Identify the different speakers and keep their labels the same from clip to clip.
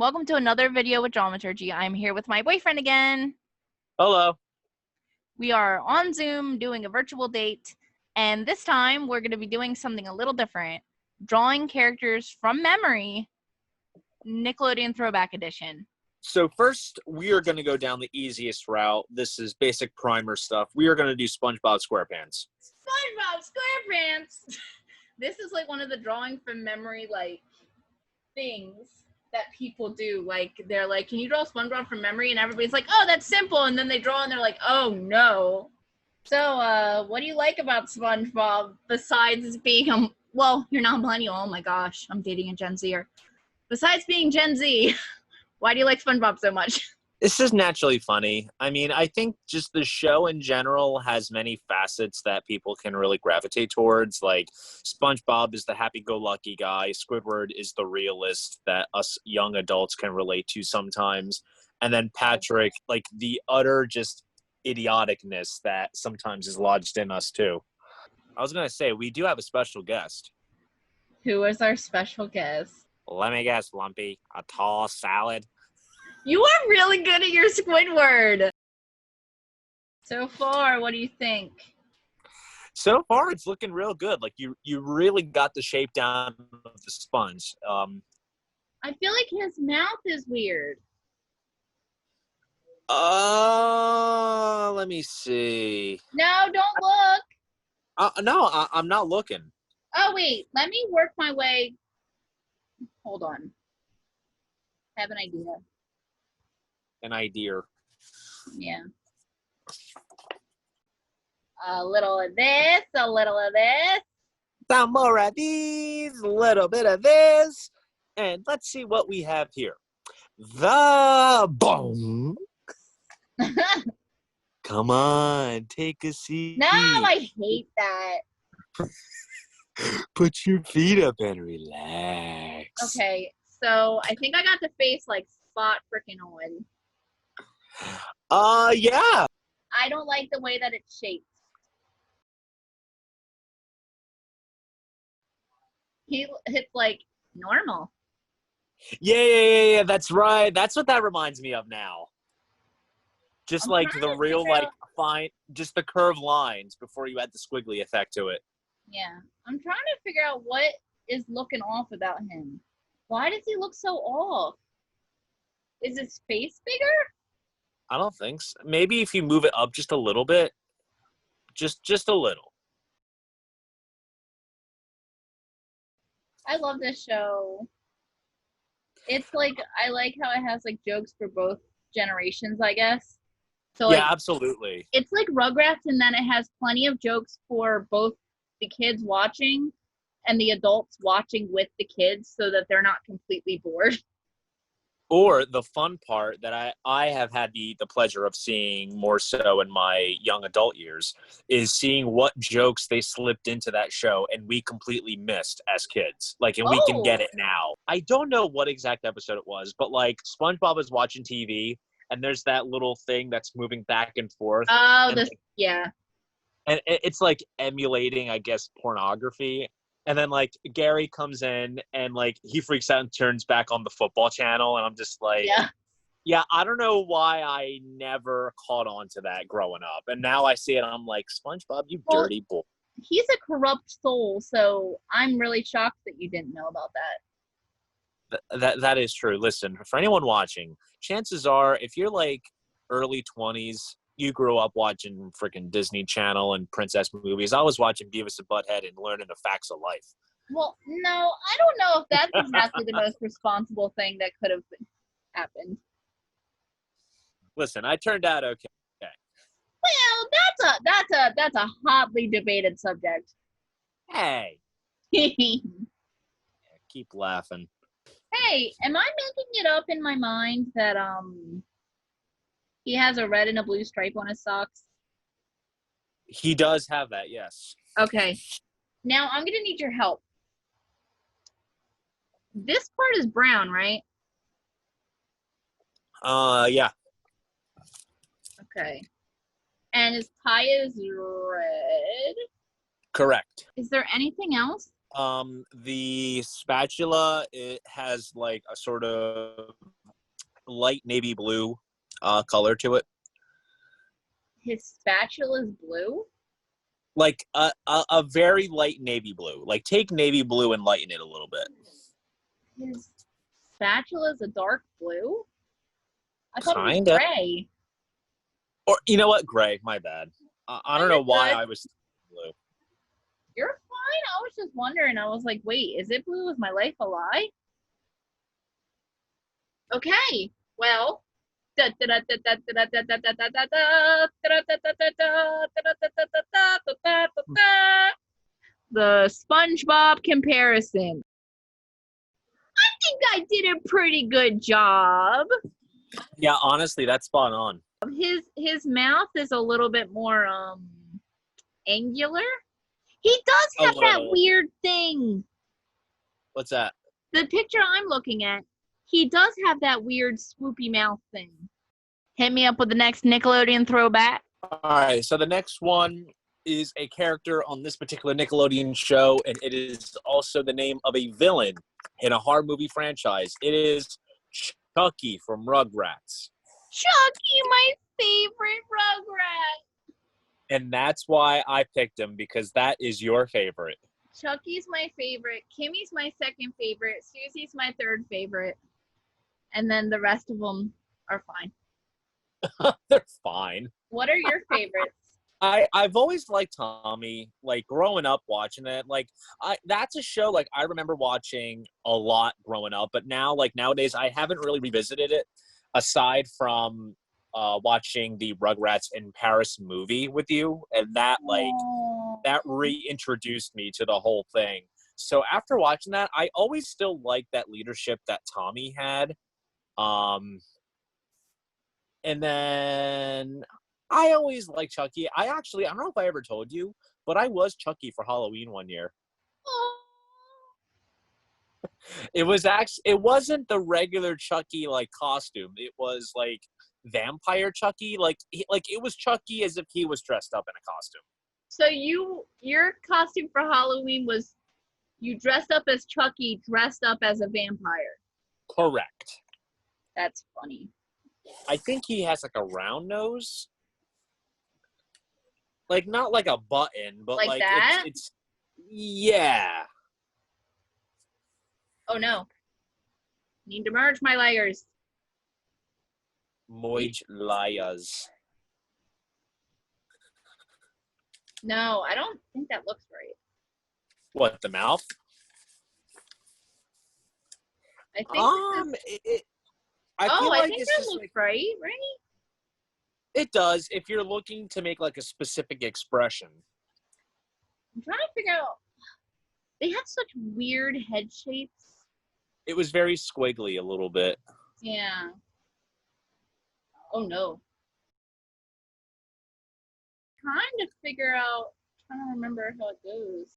Speaker 1: Welcome to another video with Dramaturgy. I'm here with my boyfriend again.
Speaker 2: Hello.
Speaker 1: We are on Zoom doing a virtual date, and this time we're going to be doing something a little different. Drawing characters from memory, Nickelodeon Throwback Edition.
Speaker 2: So first, we are going to go down the easiest route. This is basic primer stuff. We are going to do SpongeBob SquarePants.
Speaker 1: SpongeBob SquarePants! This is like one of the drawing from memory, like, things that people do. Like, they're like, can you draw SpongeBob from memory? And everybody's like, oh, that's simple. And then they draw and they're like, oh, no. So, what do you like about SpongeBob besides being well, you're not millennial. Oh, my gosh. I'm dating a Gen Zer. Besides being Gen Z, why do you like SpongeBob so much?
Speaker 2: This is naturally funny. I mean, I think just the show in general has many facets that people can really gravitate towards. Like, SpongeBob is the happy-go-lucky guy. Squidward is the realist that us young adults can relate to sometimes. And then Patrick, like, the utter just idioticness that sometimes is lodged in us, too. I was going to say, we do have a special guest.
Speaker 1: Who is our special guest?
Speaker 2: Let me guess, Lumpy. A tall salad.
Speaker 1: You are really good at your Squidward. So far, what do you think?
Speaker 2: So far, it's looking real good. Like, you really got the shape down of the sponge.
Speaker 1: I feel like his mouth is weird.
Speaker 2: Let me see.
Speaker 1: No, don't look.
Speaker 2: No, I'm not looking.
Speaker 1: Oh, wait. Let me work my way. Hold on. I have an idea.
Speaker 2: An idea.
Speaker 1: Yeah. A little of this, a little of this.
Speaker 2: Some more of these, a little bit of this. And let's see what we have here. The bone. Come on, take a seat.
Speaker 1: No, I hate that.
Speaker 2: Put your feet up and relax.
Speaker 1: Okay, so I think I got the face like spot freaking on.
Speaker 2: Yeah.
Speaker 1: I don't like the way that it's shaped. It's like normal.
Speaker 2: Yeah. That's right. That's what that reminds me of now. Just like the real, like, fine, just the curved lines before you add the squiggly effect to it.
Speaker 1: Yeah. I'm trying to figure out what is looking off about him. Why does he look so off? Is his face bigger?
Speaker 2: I don't think so. Maybe if you move it up just a little bit. Just a little.
Speaker 1: I love this show. It's like, I like how it has like jokes for both generations, I guess. So
Speaker 2: Yeah,
Speaker 1: like,
Speaker 2: absolutely.
Speaker 1: it's like Rugrats, and then it has plenty of jokes for both the kids watching and the adults watching with the kids so that they're not completely bored.
Speaker 2: Or the fun part that I have had the pleasure of seeing more so in my young adult years is seeing what jokes they slipped into that show and we completely missed as kids. Like, and we can get it now. I don't know what exact episode it was, but like SpongeBob is watching TV and there's that little thing that's moving back and forth.
Speaker 1: Oh,
Speaker 2: and
Speaker 1: yeah.
Speaker 2: And it's like emulating, I guess, pornography. And then, like, Gary comes in and, like, he freaks out and turns back on the football channel. And I'm just like, yeah, I don't know why I never caught on to that growing up. And now I see it and I'm like, SpongeBob, you dirty boy.
Speaker 1: He's a corrupt soul, so I'm really shocked that you didn't know about that.
Speaker 2: That is true. Listen, for anyone watching, chances are if you're, like, early 20s, you grew up watching freaking Disney Channel and princess movies. I was watching Beavis and Butthead and learning the facts of life.
Speaker 1: Well, no, I don't know if that's exactly the most responsible thing that could have happened.
Speaker 2: Listen, I turned out okay.
Speaker 1: Well, that's a hotly debated subject.
Speaker 2: Hey. Keep laughing.
Speaker 1: Hey, am I making it up in my mind that he has a red and a blue stripe on his socks?
Speaker 2: He does have that, yes.
Speaker 1: Okay. Now, I'm going to need your help. This part is brown, right?
Speaker 2: Yeah.
Speaker 1: Okay. And his tie is red?
Speaker 2: Correct.
Speaker 1: Is there anything else?
Speaker 2: The spatula, it has like a sort of light navy blue color to it.
Speaker 1: His spatula is blue?
Speaker 2: Like a very light navy blue. Like take navy blue and lighten it a little bit.
Speaker 1: His spatula is a dark blue? I thought it was
Speaker 2: Kinda.
Speaker 1: gray.
Speaker 2: Or you know what? Gray. My bad. I don't know why I was blue.
Speaker 1: You're fine. I was just wondering. I was like, wait, is it blue? Is my life a lie? Okay. Well. The SpongeBob comparison. I think I did a pretty good job.
Speaker 2: Yeah, honestly, that's spot on.
Speaker 1: His mouth is a little bit more angular. He does have that weird thing.
Speaker 2: What's that?
Speaker 1: The picture I'm looking at, he does have that weird swoopy mouth thing. Hit me up with the next Nickelodeon throwback.
Speaker 2: All right, so the next one is a character on this particular Nickelodeon show, and it is also the name of a villain in a horror movie franchise. It is Chucky from Rugrats.
Speaker 1: Chucky, my favorite Rugrat.
Speaker 2: And that's why I picked him, because that is your favorite.
Speaker 1: Chucky's my favorite. Kimmy's my second favorite. Susie's my third favorite. And then the rest of them are fine.
Speaker 2: They're fine.
Speaker 1: What are your favorites?
Speaker 2: I've always liked Tommy, like growing up watching it. Like that's a show like I remember watching a lot growing up, but now like nowadays I haven't really revisited it aside from watching the Rugrats in Paris movie with you, and that that reintroduced me to the whole thing. So after watching that, I always still liked that leadership that Tommy had. And then I always liked Chucky. I don't know if I ever told you, but I was Chucky for Halloween one year. It wasn't the regular Chucky like costume. It was like vampire Chucky. Like it was Chucky as if he was dressed up in a costume.
Speaker 1: So your costume for Halloween was you dressed up as Chucky, dressed up as a vampire.
Speaker 2: Correct.
Speaker 1: That's funny.
Speaker 2: I think he has like a round nose. Like not like a button, but like
Speaker 1: that?
Speaker 2: it's yeah.
Speaker 1: Oh no. Need to merge my layers.
Speaker 2: Merge layers.
Speaker 1: No, I don't think that looks right.
Speaker 2: What, the mouth?
Speaker 1: I think
Speaker 2: I feel
Speaker 1: I
Speaker 2: like
Speaker 1: think
Speaker 2: it's
Speaker 1: that
Speaker 2: just
Speaker 1: looks
Speaker 2: like,
Speaker 1: right?
Speaker 2: it does if you're looking to make like a specific expression.
Speaker 1: I'm trying to figure out. They have such weird head shapes.
Speaker 2: It was very squiggly a little bit.
Speaker 1: Yeah. Oh no. Trying to figure out. Trying to remember how it goes.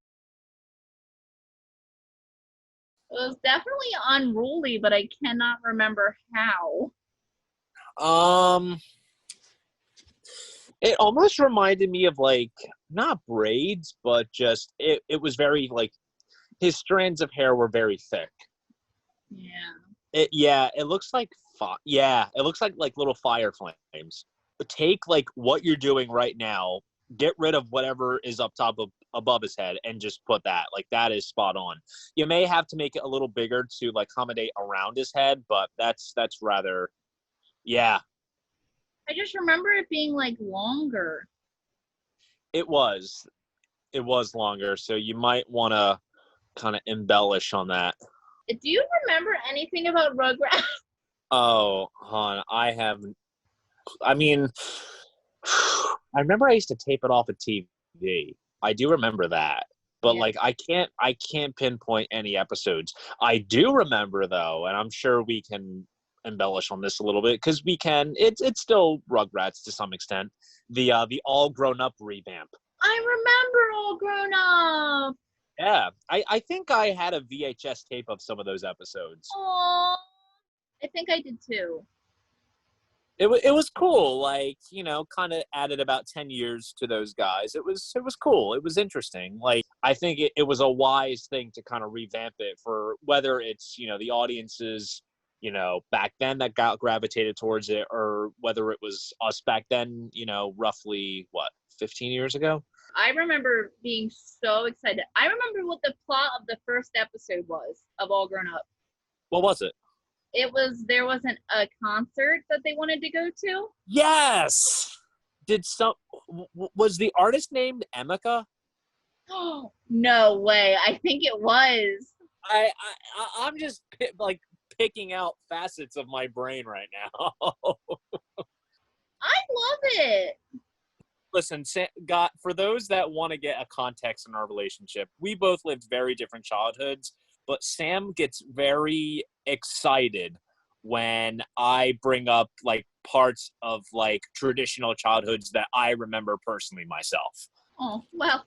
Speaker 1: It was definitely unruly, but I cannot remember how.
Speaker 2: It almost reminded me of like not braids, but just it was very like his strands of hair were very thick.
Speaker 1: Yeah.
Speaker 2: It looks like it looks like little fire flames. But take like what you're doing right now, get rid of whatever is up top of above his head and just put that. Like that is spot on. You may have to make it a little bigger to like accommodate around his head, but that's rather yeah.
Speaker 1: I just remember it being like longer.
Speaker 2: It was longer, so you might want to kind of embellish on that.
Speaker 1: Do you remember anything about Rugrats?
Speaker 2: Oh, hon, I mean, I remember I used to tape it off of TV. I do remember that. But like I can't pinpoint any episodes. I do remember though, and I'm sure we can embellish on this a little bit because we can. It's still Rugrats to some extent. The all grown up revamp.
Speaker 1: I remember All Grown Up.
Speaker 2: Yeah, I think I had a VHS tape of some of those episodes.
Speaker 1: Aww. I think I did too.
Speaker 2: it was cool. Like, you know, kind of added about 10 years to those guys. It was cool. It was interesting. Like, I think it was a wise thing to kind of revamp it for whether it's, you know, the audiences, you know, back then that got gravitated towards it, or whether it was us back then, you know, roughly what, 15 years ago.
Speaker 1: I remember being so excited. I remember what the plot of the first episode was of All Grown Up.
Speaker 2: What was it?
Speaker 1: There wasn't a concert that they wanted to go to.
Speaker 2: Yes. Was the artist named Emeka?
Speaker 1: Oh, no way. I think it was.
Speaker 2: I'm just like picking out facets of my brain right now.
Speaker 1: I love it.
Speaker 2: Listen, for those that want to get a context in our relationship, we both lived very different childhoods, but Sam gets very excited when I bring up like parts of like traditional childhoods that I remember personally myself.
Speaker 1: Oh, well,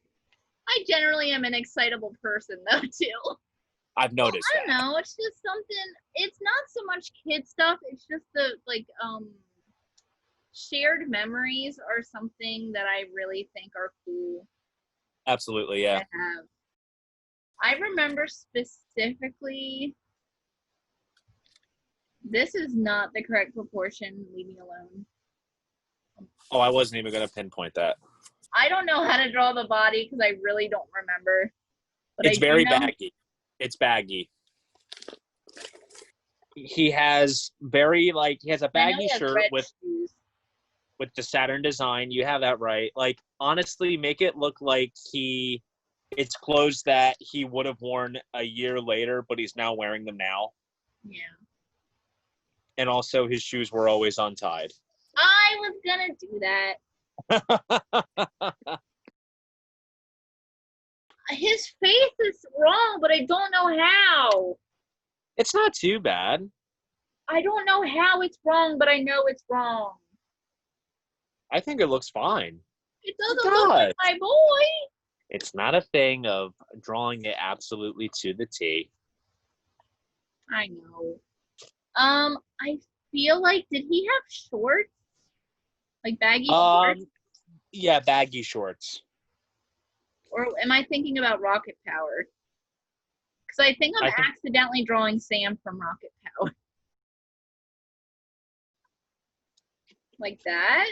Speaker 1: I generally am an excitable person though too.
Speaker 2: I've noticed
Speaker 1: I don't know, it's just something, it's not so much kid stuff, it's just the like shared memories are something that I really think are cool.
Speaker 2: Absolutely, yeah.
Speaker 1: I remember specifically, this is not the correct proportion, leave me alone.
Speaker 2: Oh, I wasn't even going to pinpoint that.
Speaker 1: I don't know how to draw the body because I really don't remember. But
Speaker 2: it's very baggy. It's baggy. He has a baggy shirt with the Saturn design. You have that right. Like, honestly, make it look like it's clothes that he would have worn a year later, but he's now wearing them now.
Speaker 1: Yeah.
Speaker 2: And also his shoes were always untied.
Speaker 1: I was gonna do that. His face is wrong, but I don't know how.
Speaker 2: It's not too bad.
Speaker 1: I don't know how it's wrong, but I know it's wrong.
Speaker 2: I think it looks fine.
Speaker 1: It doesn't look like my boy.
Speaker 2: It's not a thing of drawing it absolutely to the T.
Speaker 1: I know. I feel like, did he have shorts? Like baggy shorts?
Speaker 2: Yeah, baggy shorts.
Speaker 1: Or am I thinking about Rocket Power? Because I think I'm accidentally drawing Sam from Rocket Power. Like that?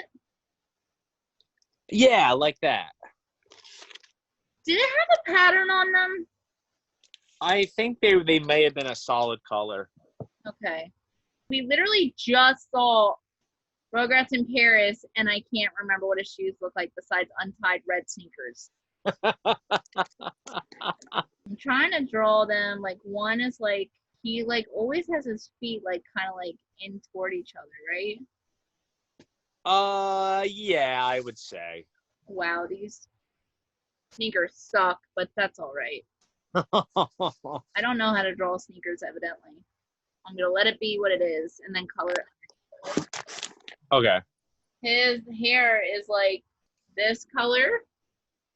Speaker 2: Yeah, like that.
Speaker 1: Did it have a pattern on them?
Speaker 2: I think they may have been a solid color.
Speaker 1: Okay. We literally just saw Rugrats in Paris, and I can't remember what his shoes look like besides untied red sneakers. I'm trying to draw them. Like, one is like, he like always has his feet like kind of like in toward each other, right?
Speaker 2: Yeah, I would say.
Speaker 1: Wow, these sneakers suck, but that's all right. I don't know how to draw sneakers, evidently. I'm gonna let it be what it is and then color it.
Speaker 2: Okay.
Speaker 1: His hair is like this color.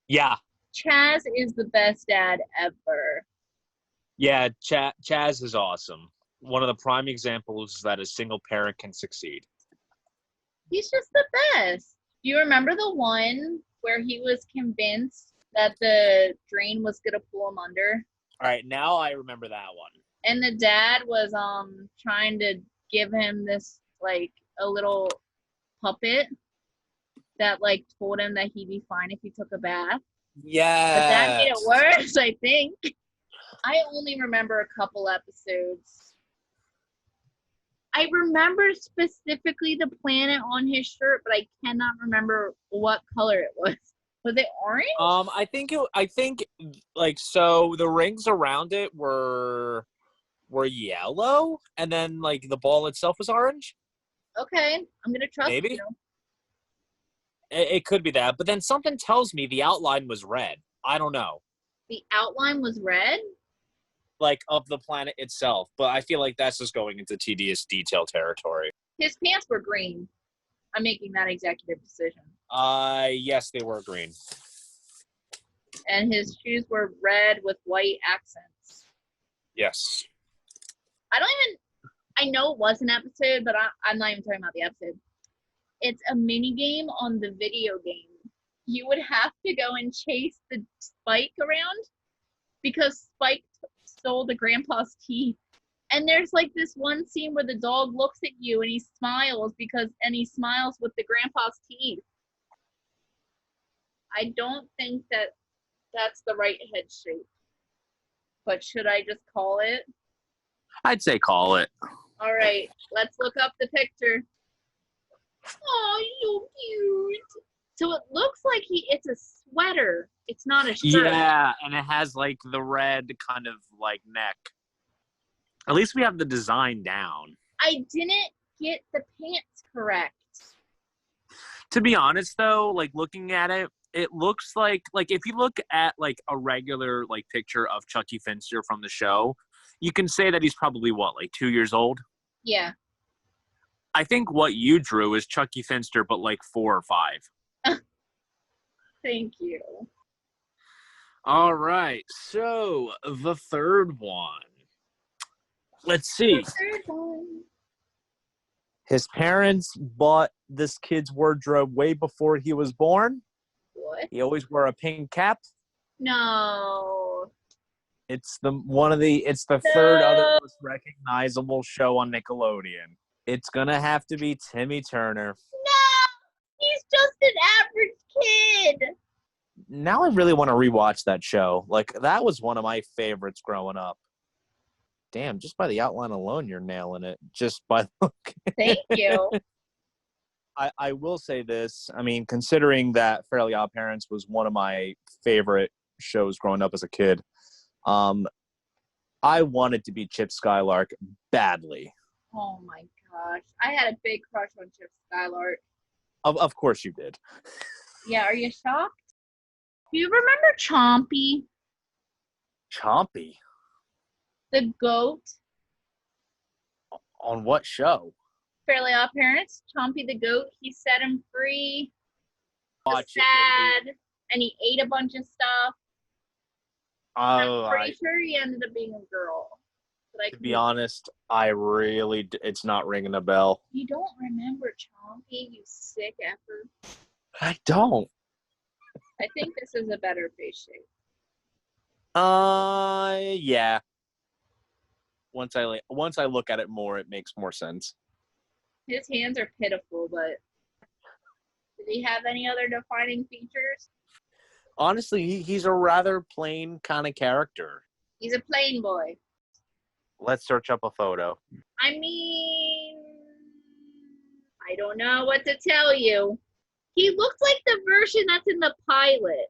Speaker 2: Yeah.
Speaker 1: Chaz is the best dad ever.
Speaker 2: Yeah, Chaz is awesome. One of the prime examples that a single parent can succeed.
Speaker 1: He's just the best. Do you remember the one where he was convinced that the drain was gonna pull him under?
Speaker 2: All right, now I remember that one.
Speaker 1: And the dad was trying to give him this like a little puppet that like told him that he'd be fine if he took a bath.
Speaker 2: Yeah.
Speaker 1: But that made it worse, I think. I only remember a couple episodes. I remember specifically the planet on his shirt, but I cannot remember what color it was. Was it orange?
Speaker 2: I think like, so the rings around it were yellow, and then like the ball itself was orange.
Speaker 1: Okay, I'm gonna trust
Speaker 2: Maybe.
Speaker 1: you.
Speaker 2: It could be that, but then something tells me the outline was red. I don't know.
Speaker 1: The outline was red?
Speaker 2: Like, of the planet itself, but I feel like that's just going into tedious detail territory.
Speaker 1: His pants were green. I'm making that executive decision.
Speaker 2: Yes, they were green.
Speaker 1: And his shoes were red with white accents.
Speaker 2: Yes.
Speaker 1: I know it was an episode, but I'm not even talking about the episode. it's a mini game on the video game. You would have to go and chase the Spike around because Spike stole the grandpa's teeth. And there's like this one scene where the dog looks at you and he smiles and he smiles with the grandpa's teeth. I don't think that that's the right head shape. But should I just call it?
Speaker 2: I'd say call it.
Speaker 1: All right, let's look up the picture. Oh, so cute. So it looks like it's a sweater. It's not a shirt.
Speaker 2: Yeah, and it has like the red kind of like neck. At least we have the design down.
Speaker 1: I didn't get the pants correct.
Speaker 2: To be honest, though, like looking at it, it looks like if you look at like a regular like picture of Chucky Finster from the show, you can say that he's probably what, like 2 years old?
Speaker 1: Yeah.
Speaker 2: I think what you drew is Chucky Finster, but like 4 or 5.
Speaker 1: Thank you.
Speaker 2: All right. So the third one. Let's see.
Speaker 1: The third one.
Speaker 2: His parents bought this kid's wardrobe way before he was born.
Speaker 1: What?
Speaker 2: He always wore a pink cap.
Speaker 1: No.
Speaker 2: It's the third other most recognizable show on Nickelodeon. It's gonna have to be Timmy Turner.
Speaker 1: No! He's just an average kid.
Speaker 2: Now I really want to rewatch that show. Like, that was one of my favorites growing up. Damn, just by the outline alone, you're nailing it. Just by the
Speaker 1: Thank you.
Speaker 2: I will say this. I mean, considering that Fairly Odd Parents was one of my favorite shows growing up as a kid, I wanted to be Chip Skylark badly.
Speaker 1: Oh my gosh. I had a big crush on Chip Skylark.
Speaker 2: Of course you did.
Speaker 1: Yeah, are you shocked? Do you remember Chompy?
Speaker 2: Chompy?
Speaker 1: The goat?
Speaker 2: On what show?
Speaker 1: Fairly Odd Parents. Chompy the goat. He set him free.
Speaker 2: Watch
Speaker 1: sad. And he ate a bunch of stuff.
Speaker 2: Oh,
Speaker 1: I'm pretty sure he ended up being a girl.
Speaker 2: To be honest, it's not ringing a bell.
Speaker 1: You don't remember Chompy, you sick effer?
Speaker 2: I don't.
Speaker 1: I think this is a better face shape.
Speaker 2: Yeah. Once I look at it more, it makes more sense.
Speaker 1: His hands are pitiful, but did he have any other defining features?
Speaker 2: Honestly, he's a rather plain kind of character.
Speaker 1: He's a plain boy.
Speaker 2: Let's search up a photo.
Speaker 1: I mean, I don't know what to tell you. He looks like the version that's in the pilot.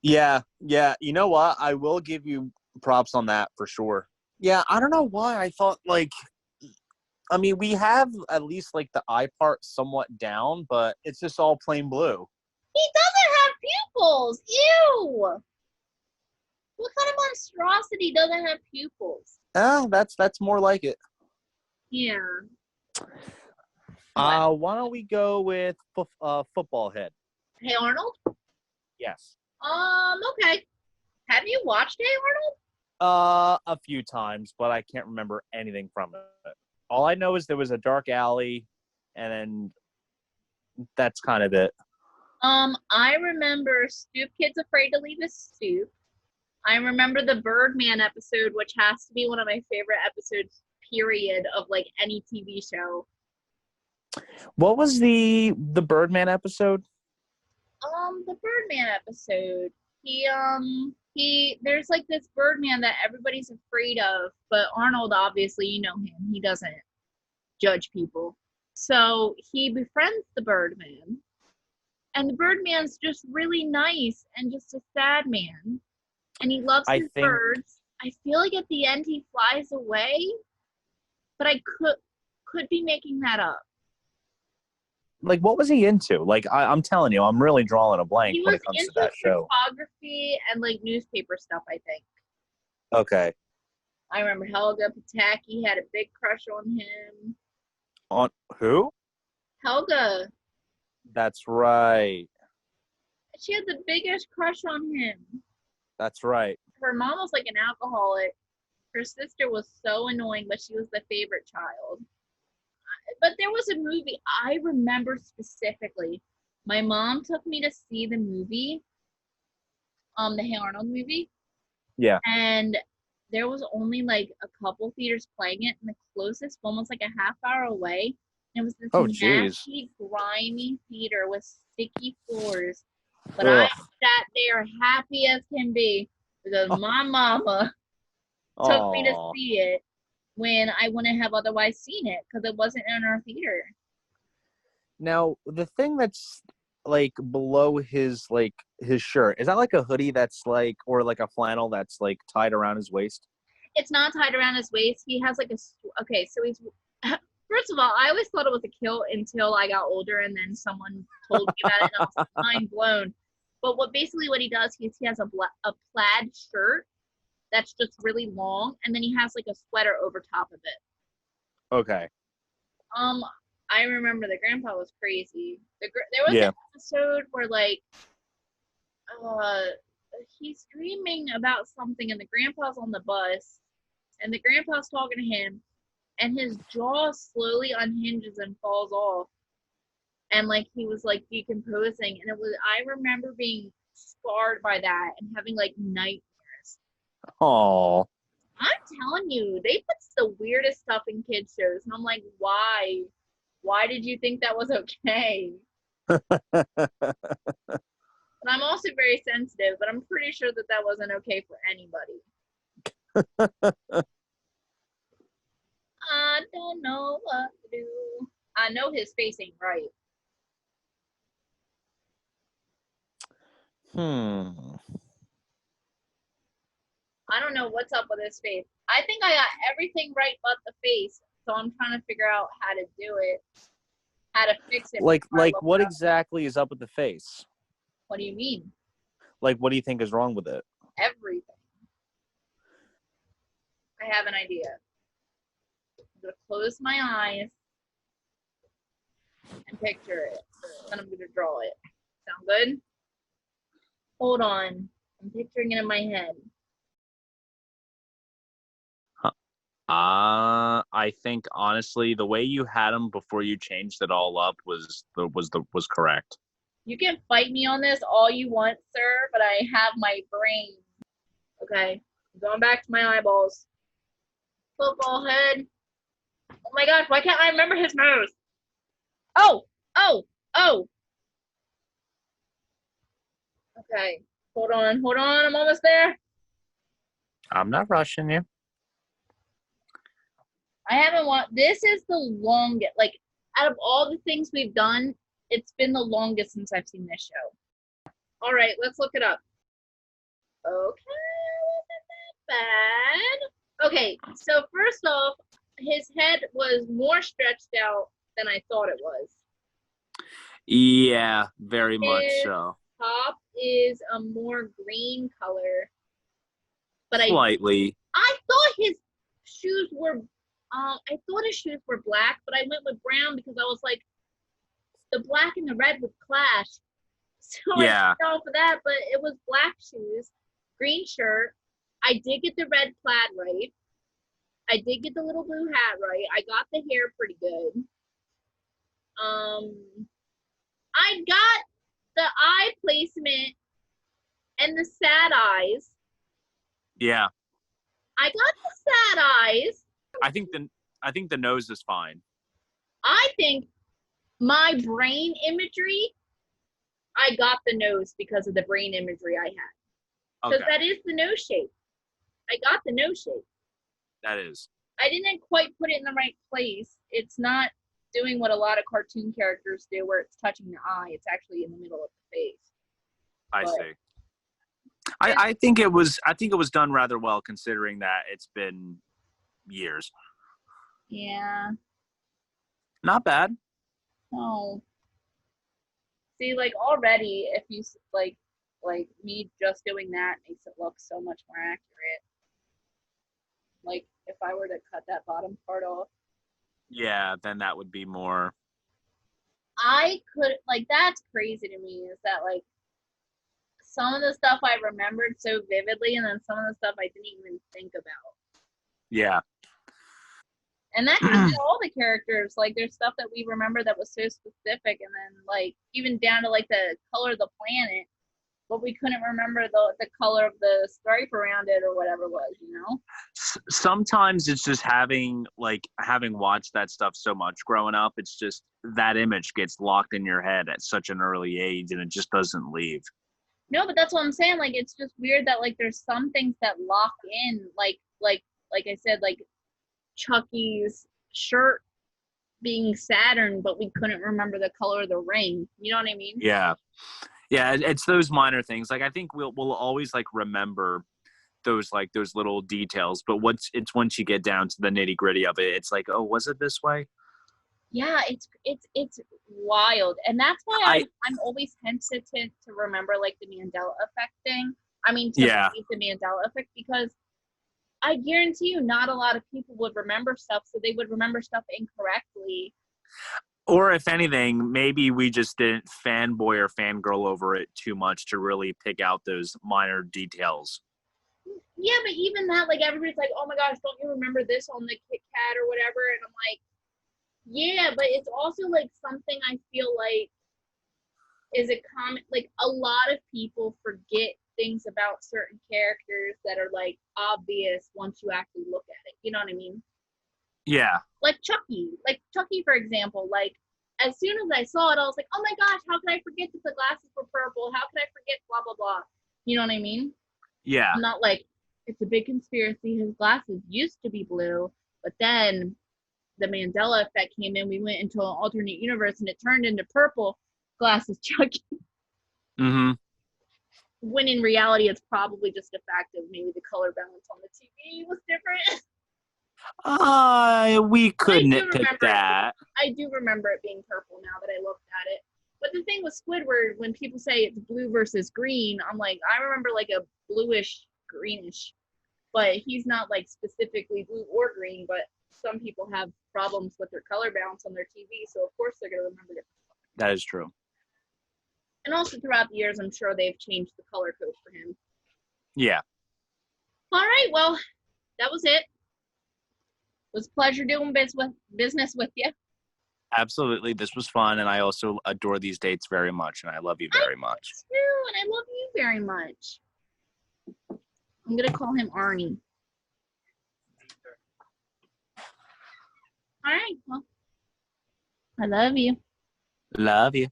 Speaker 2: Yeah. You know what? I will give you props on that for sure. Yeah, I don't know why I thought we have at least like the eye part somewhat down, but it's just all plain blue.
Speaker 1: He doesn't have pupils. Ew. What kind of monstrosity doesn't have pupils?
Speaker 2: That's more like it.
Speaker 1: Yeah.
Speaker 2: Why don't we go with football head?
Speaker 1: Hey Arnold?
Speaker 2: Yes.
Speaker 1: Okay. Have you watched Hey Arnold?
Speaker 2: A few times, but I can't remember anything from it. All I know is there was a dark alley, and then that's kind of it.
Speaker 1: I remember Stoop Kid's Afraid to Leave His Stoop. I remember the Birdman episode, which has to be one of my favorite episodes, period, of like any TV show.
Speaker 2: What was the Birdman episode?
Speaker 1: The Birdman episode. There's like this Birdman that everybody's afraid of, but Arnold, obviously, you know him. He doesn't judge people. So he befriends the Birdman. And the Birdman's just really nice and just a sad man. And he loves his birds. I feel like at the end he flies away, but I could be making that up.
Speaker 2: Like, what was he into? Like, I'm telling you, I'm really drawing a blank when it comes to that show.
Speaker 1: He was into photography and like newspaper stuff, I think.
Speaker 2: Okay.
Speaker 1: I remember Helga Pataki had a big crush on him.
Speaker 2: On who?
Speaker 1: Helga.
Speaker 2: That's right.
Speaker 1: She had the biggest crush on him.
Speaker 2: That's right.
Speaker 1: Her mom was like an alcoholic. Her sister was so annoying, but she was the favorite child. but there was a movie I remember specifically. My mom took me to see the movie, the Hey Arnold movie,
Speaker 2: Yeah.
Speaker 1: and there was only like a couple theaters playing it, and the closest one was like a half hour away. And it was this
Speaker 2: Oh, jeez.
Speaker 1: nasty, grimy theater with sticky floors. But I
Speaker 2: Ugh.
Speaker 1: sat there happy as can be because my mama took me to
Speaker 2: Oh.
Speaker 1: see it when I wouldn't have otherwise seen it because it wasn't in our theater.
Speaker 2: Now, the thing that's like below his shirt, is that like a hoodie that's like, or like a flannel that's like tied around his waist?
Speaker 1: It's not tied around his waist. He has like okay, so he's first of all, I always thought it was a kilt until I got older, and then someone told me about it, and I was mind blown. But what he does, he has a plaid shirt that's just really long, and then he has like a sweater over top of it.
Speaker 2: Okay.
Speaker 1: I remember the grandpa was crazy. There was
Speaker 2: Yeah.
Speaker 1: an episode where like, uh, he's dreaming about something, and the grandpa's on the bus, and the grandpa's talking to him, and his jaw slowly unhinges and falls off, and like he was like decomposing, and I remember being scarred by that and having like nightmares.
Speaker 2: Oh.
Speaker 1: I'm telling you, they put the weirdest stuff in kids shows, and I'm like, why did you think that was okay? But I'm also very sensitive, but I'm pretty sure that wasn't okay for anybody. I don't know what to do. I know his face ain't right. I don't know what's up with his face. I think I got everything right but the face, so I'm trying to figure out how to do it, how to fix it.
Speaker 2: Like what exactly is up with the face?
Speaker 1: What do you mean?
Speaker 2: Like, what do you think is wrong with it?
Speaker 1: Everything. I have an idea. I'm gonna close my eyes and picture it. Then I'm gonna draw it. Sound good? Hold on. I'm picturing it in my head.
Speaker 2: I think honestly, the way you had him before you changed it all up was correct.
Speaker 1: You can fight me on this all you want, sir, but I have my brain. Okay, I'm going back to my eyeballs. Football head. Oh my gosh, why can't I remember his nose? Oh, oh, oh. Okay, hold on, I'm almost there.
Speaker 2: I'm not rushing you.
Speaker 1: I haven't watched, this is the longest, like, out of all the things we've done, it's been the longest since I've seen this show. All right, let's look it up. Okay, wasn't that bad. Okay, so first off, his head was more stretched out than I thought it was.
Speaker 2: Yeah, very much so.
Speaker 1: Top is a more green color, but
Speaker 2: slightly.
Speaker 1: I thought his shoes were. I thought his shoes were black, but I went with brown because I was like, the black and the red would clash. So
Speaker 2: yeah.
Speaker 1: I went for that, but it was black shoes, green shirt. I did get the red plaid right. I did get the little blue hat right. I got the hair pretty good. I got the eye placement and the sad eyes.
Speaker 2: Yeah.
Speaker 1: I got the sad eyes.
Speaker 2: I think the nose is fine.
Speaker 1: I think my brain imagery, I got the nose because of the brain imagery I had. Because that is the nose shape. I got the nose shape.
Speaker 2: That is.
Speaker 1: I didn't quite put it in the right place. It's not doing what a lot of cartoon characters do where it's touching the eye. It's actually in the middle of the face.
Speaker 2: I see. I think it was done rather well considering that it's been years.
Speaker 1: Yeah.
Speaker 2: Not bad.
Speaker 1: No. See, like already, if you like me just doing that makes it look so much more accurate. Like if I were to cut that bottom part off.
Speaker 2: Yeah, then that would be more.
Speaker 1: I could that's crazy to me is that like some of the stuff I remembered so vividly and then some of the stuff I didn't even think about.
Speaker 2: Yeah.
Speaker 1: And that goes to all the characters. Like, there's stuff that we remember that was so specific, and then like even down to like the color of the planet, but we couldn't remember the color of the stripe around it or whatever it was, you know?
Speaker 2: Sometimes it's just having watched that stuff so much growing up, it's just that image gets locked in your head at such an early age, and it just doesn't leave.
Speaker 1: No, but that's what I'm saying. Like, it's just weird that like there's some things that lock in, like I said, like Chucky's shirt being Saturn, but we couldn't remember the color of the ring. You know what I mean?
Speaker 2: Yeah. Yeah, it's those minor things. Like, I think we'll always like remember those little details, but once you get down to the nitty gritty of it, it's like, oh, was it this way?
Speaker 1: Yeah, it's wild, and that's why I'm always hesitant to remember like the Mandela effect thing. I mean, to believe the Mandela effect, because I guarantee you, not a lot of people would remember stuff, so they would remember stuff incorrectly.
Speaker 2: Or if anything, maybe we just didn't fanboy or fangirl over it too much to really pick out those minor details.
Speaker 1: Yeah, but even that, like, everybody's like, oh my gosh, don't you remember this on the Kit Kat or whatever? And I'm like, yeah, but it's also like something I feel like is a common, like, a lot of people forget things about certain characters that are like obvious once you actually look at it. You know what I mean?
Speaker 2: Yeah.
Speaker 1: Like Chucky, for example, like as soon as I saw it, I was like, oh my gosh, how could I forget that the glasses were purple? How could I forget blah, blah, blah? You know what I mean?
Speaker 2: Yeah.
Speaker 1: I'm not like, it's a big conspiracy. His glasses used to be blue, but then the Mandela effect came in. We went into an alternate universe and it turned into purple glasses Chucky.
Speaker 2: Mm-hmm.
Speaker 1: When in reality, it's probably just a fact of maybe the color balance on the TV was different.
Speaker 2: We could nitpick that.
Speaker 1: I do remember it being purple now that I looked at it. But the thing with Squidward, when people say it's blue versus green, I'm like, I remember like a bluish, greenish. But he's not like specifically blue or green, but some people have problems with their color balance on their TV, so of course they're going to remember it.
Speaker 2: That is true.
Speaker 1: And also throughout the years, I'm sure they've changed the color code for him.
Speaker 2: Yeah.
Speaker 1: All right, well, that was it. It was a pleasure doing business with you.
Speaker 2: Absolutely. This was fun, and I also adore these dates very much, and I love you very much.
Speaker 1: I do, and I love you very much. I'm going to call him Arnie. All right, well, I love you.
Speaker 2: Love you.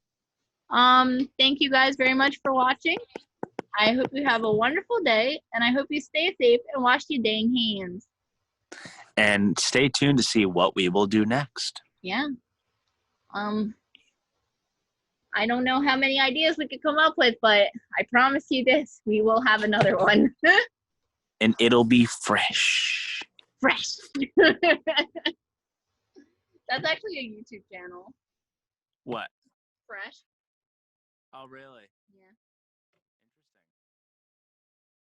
Speaker 1: Thank you guys very much for watching. I hope you have a wonderful day, and I hope you stay safe and wash your dang hands.
Speaker 2: And stay tuned to see what we will do next.
Speaker 1: Yeah. I don't know how many ideas we could come up with, but I promise you this, we will have another one.
Speaker 2: And it'll be fresh.
Speaker 1: Fresh. That's actually a YouTube channel.
Speaker 2: What?
Speaker 1: Fresh.
Speaker 2: Oh, really?
Speaker 1: Yeah.